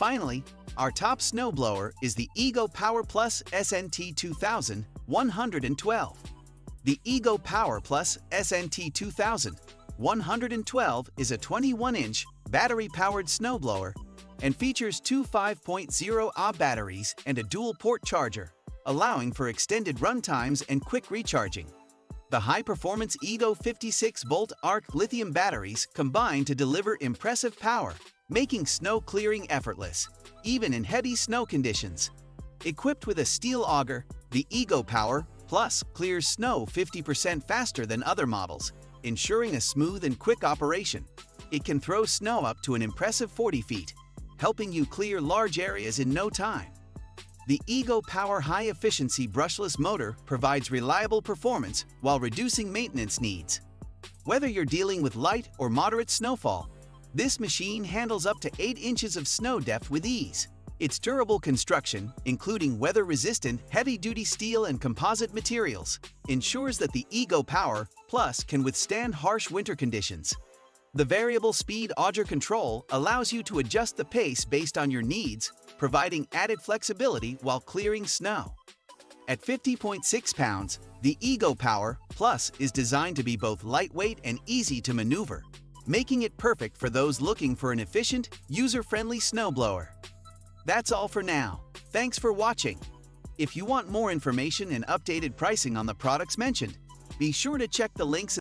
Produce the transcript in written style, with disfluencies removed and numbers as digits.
Finally, our top snowblower is the Ego Power Plus SNT2112. The Ego Power Plus SNT2112 is a 21-inch battery-powered snowblower and features two 5.0Ah batteries and a dual-port charger, allowing for extended run times and quick recharging. The high-performance Ego 56-volt ARC lithium batteries combine to deliver impressive power, making snow clearing effortless, even in heavy snow conditions. Equipped with a steel auger, the Ego Power Plus clears snow 50% faster than other models, ensuring a smooth and quick operation. It can throw snow up to an impressive 40 feet, helping you clear large areas in no time. The Ego Power high-efficiency brushless motor provides reliable performance while reducing maintenance needs. Whether you're dealing with light or moderate snowfall, this machine handles up to 8 inches of snow depth with ease. Its durable construction, including weather-resistant, heavy-duty steel and composite materials, ensures that the Ego Power Plus can withstand harsh winter conditions. The variable speed auger control allows you to adjust the pace based on your needs, providing added flexibility while clearing snow. At 50.6 pounds, the Ego Power Plus is designed to be both lightweight and easy to maneuver, making it perfect for those looking for an efficient, user-friendly snowblower. That's all for now. Thanks for watching. If you want more information and updated pricing on the products mentioned, be sure to check the links